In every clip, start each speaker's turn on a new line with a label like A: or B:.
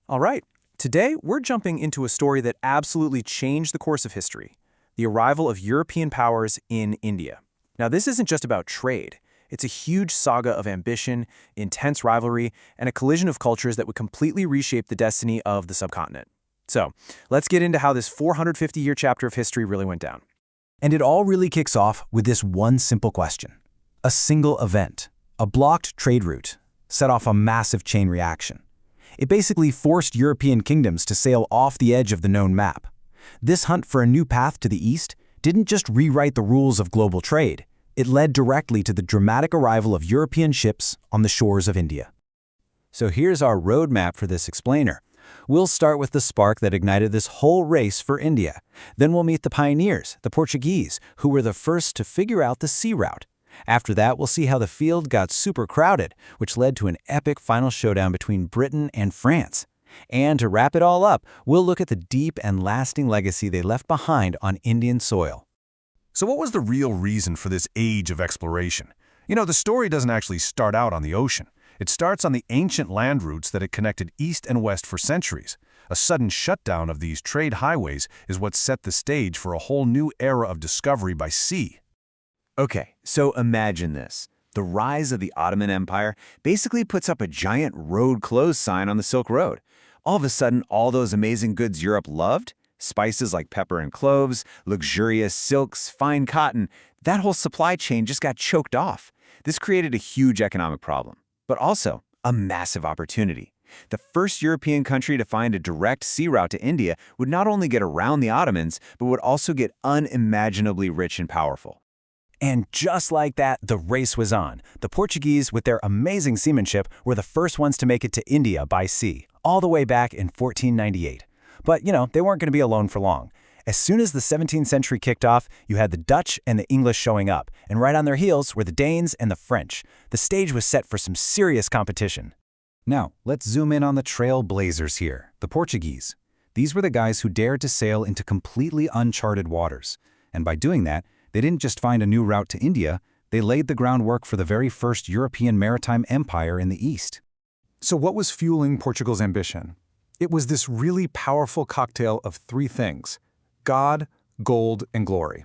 A: All right, today we're jumping into a story that absolutely changed the course of history, the arrival of European powers in India. Now, this isn't just about trade. It's a huge saga of ambition, intense rivalry, and a collision of cultures that would completely reshape the destiny of the subcontinent. So, let's get into how this 450-year chapter of history really went down.
B: And it all really kicks off with this one simple question. A single event, a blocked trade route, set off a massive chain reaction. It basically forced European kingdoms to sail off the edge of the known map. This hunt for a new path to the east didn't just rewrite the rules of global trade. It led directly to the dramatic arrival of European ships on the shores of India.
C: So here's our roadmap for this explainer. We'll start with the spark that ignited this whole race for India. Then we'll meet the pioneers, the Portuguese, who were the first to figure out the sea route. After that, we'll see how the field got super crowded, which led to an epic final showdown between Britain and France. And to wrap it all up, we'll look at the deep and lasting legacy they left behind on Indian soil.
D: So what was the real reason for this age of exploration? The story doesn't actually start out on the ocean. It starts on the ancient land routes that had connected east and west for centuries. A sudden shutdown of these trade highways is what set the stage for a whole new era of discovery by sea.
C: Okay, so imagine this. The rise of the Ottoman Empire basically puts up a giant road closed sign on the Silk Road. All of a sudden, all those amazing goods Europe loved, spices like pepper and cloves, luxurious silks, fine cotton, that whole supply chain just got choked off. This created a huge economic problem, but also a massive opportunity. The first European country to find a direct sea route to India would not only get around the Ottomans, but would also get unimaginably rich and powerful.
B: And just like that, the race was on. The Portuguese, with their amazing seamanship, were the first ones to make it to India by sea, all the way back in 1498. But, they weren't going to be alone for long. As soon as the 17th century kicked off, you had the Dutch and the English showing up, and right on their heels were the Danes and the French. The stage was set for some serious competition.
E: Now, let's zoom in on the trailblazers here, the Portuguese. These were the guys who dared to sail into completely uncharted waters. And by doing that, they didn't just find a new route to India, they laid the groundwork for the very first European maritime empire in the East.
F: So what was fueling Portugal's ambition? It was this really powerful cocktail of three things: God, gold, and glory.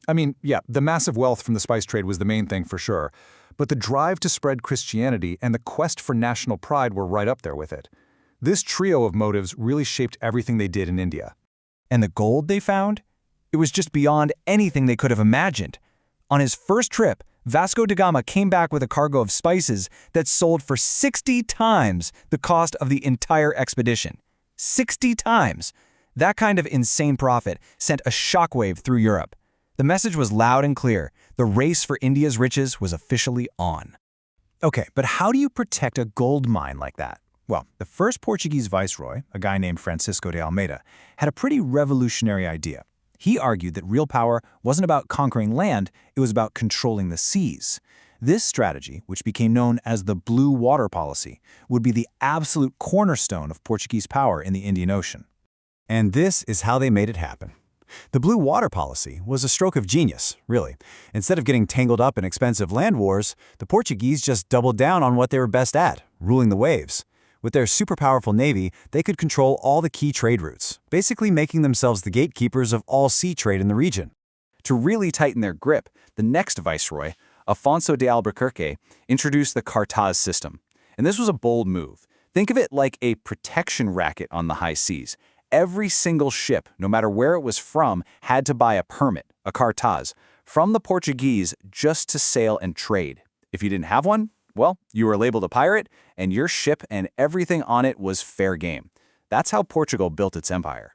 F: The massive wealth from the spice trade was the main thing for sure, but the drive to spread Christianity and the quest for national pride were right up there with it. This trio of motives really shaped everything they did in India.
A: And the gold they found? It was just beyond anything they could have imagined. On his first trip, Vasco da Gama came back with a cargo of spices that sold for 60 times the cost of the entire expedition. 60 times! That kind of insane profit sent a shockwave through Europe. The message was loud and clear. The race for India's riches was officially on.
B: Okay, but how do you protect a gold mine like that? Well, the first Portuguese viceroy, a guy named Francisco de Almeida, had a pretty revolutionary idea. He argued that real power wasn't about conquering land, it was about controlling the seas. This strategy, which became known as the Blue Water Policy, would be the absolute cornerstone of Portuguese power in the Indian Ocean.
E: And this is how they made it happen. The Blue Water Policy was a stroke of genius, really. Instead of getting tangled up in expensive land wars, the Portuguese just doubled down on what they were best at, ruling the waves. With their super powerful navy, they could control all the key trade routes, basically making themselves the gatekeepers of all sea trade in the region.
C: To really tighten their grip, the next viceroy, Afonso de Albuquerque, introduced the cartaz system. And this was a bold move. Think of it like a protection racket on the high seas. Every single ship, no matter where it was from, had to buy a permit, a cartaz, from the Portuguese just to sail and trade. If you didn't have one, well, you were labeled a pirate, and your ship and everything on it was fair game. That's how Portugal built its empire.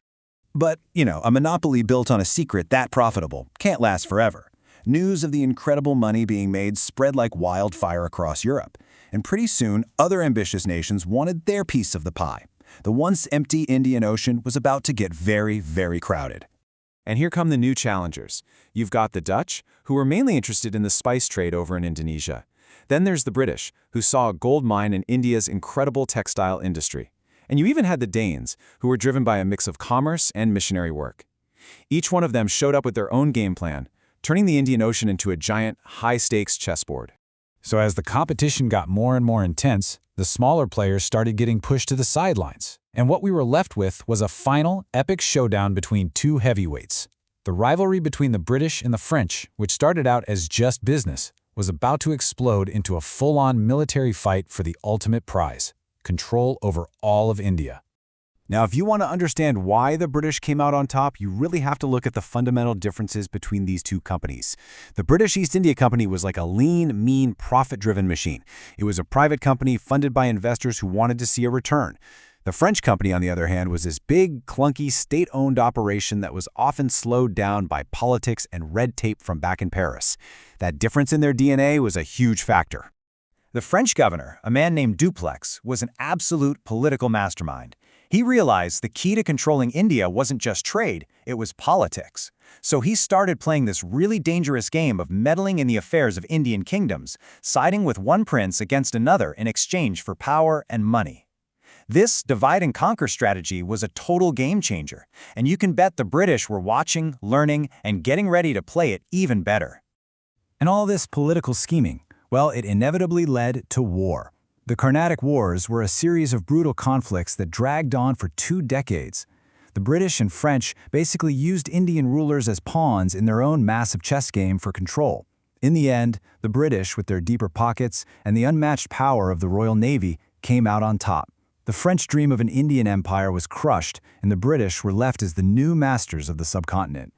B: But, a monopoly built on a secret that profitable can't last forever. News of the incredible money being made spread like wildfire across Europe, and pretty soon other ambitious nations wanted their piece of the pie. The once empty Indian Ocean was about to get very, very crowded.
A: And here come the new challengers. You've got the Dutch, who were mainly interested in the spice trade over in Indonesia. Then there's the British, who saw a gold mine in India's incredible textile industry. And you even had the Danes, who were driven by a mix of commerce and missionary work. Each one of them showed up with their own game plan, turning the Indian Ocean into a giant, high-stakes chessboard.
E: So as the competition got more and more intense, the smaller players started getting pushed to the sidelines,
B: And what we were left with was a final, epic showdown between two heavyweights. The rivalry between the British and the French, which started out as just business, was about to explode into a full-on military fight for the ultimate prize: control over all of India.
E: Now, if you want to understand why the British came out on top, you really have to look at the fundamental differences between these two companies. The British East India Company was like a lean, mean, profit-driven machine. It was a private company funded by investors who wanted to see a return. The French company, on the other hand, was this big, clunky, state-owned operation that was often slowed down by politics and red tape from back in Paris. That difference in their DNA was a huge factor.
B: The French governor, a man named Dupleix, was an absolute political mastermind. He realized the key to controlling India wasn't just trade, it was politics. So he started playing this really dangerous game of meddling in the affairs of Indian kingdoms, siding with one prince against another in exchange for power and money. This divide-and-conquer strategy was a total game-changer, and you can bet the British were watching, learning, and getting ready to play it even better.
A: And all this political scheming, well, it inevitably led to war. The Carnatic Wars were a series of brutal conflicts that dragged on for 2 decades. The British and French basically used Indian rulers as pawns in their own massive chess game for control. In the end, the British, with their deeper pockets and the unmatched power of the Royal Navy, came out on top. The French dream of an Indian empire was crushed, and the British were left as the new masters of the subcontinent.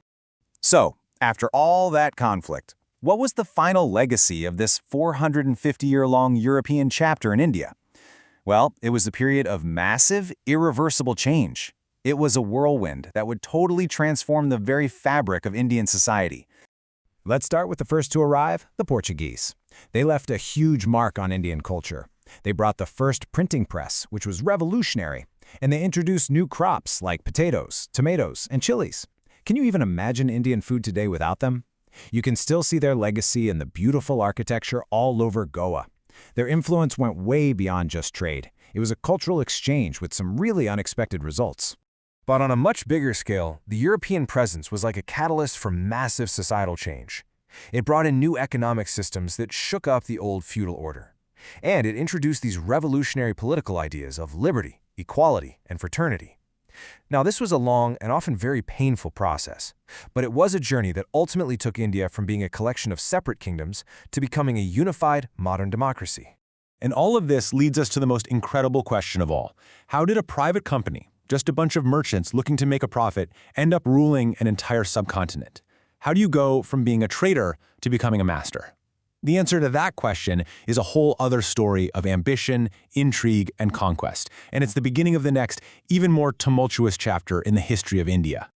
C: So, after all that conflict, what was the final legacy of this 450-year-long European chapter in India? Well, it was a period of massive, irreversible change. It was a whirlwind that would totally transform the very fabric of Indian society.
A: Let's start with the first to arrive, the Portuguese. They left a huge mark on Indian culture. They brought the first printing press, which was revolutionary, and they introduced new crops like potatoes, tomatoes, and chilies. Can you even imagine Indian food today without them? You can still see their legacy in the beautiful architecture all over Goa. Their influence went way beyond just trade. It was a cultural exchange with some really unexpected results.
G: But on a much bigger scale, the European presence was like a catalyst for massive societal change. It brought in new economic systems that shook up the old feudal order. And it introduced these revolutionary political ideas of liberty, equality, and fraternity. Now, this was a long and often very painful process, but it was a journey that ultimately took India from being a collection of separate kingdoms to becoming a unified modern democracy.
D: And all of this leads us to the most incredible question of all. How did a private company, just a bunch of merchants looking to make a profit, end up ruling an entire subcontinent? How do you go from being a trader to becoming a master? The answer to that question is a whole other story of ambition, intrigue, and conquest, and it's the beginning of the next, even more tumultuous chapter in the history of India.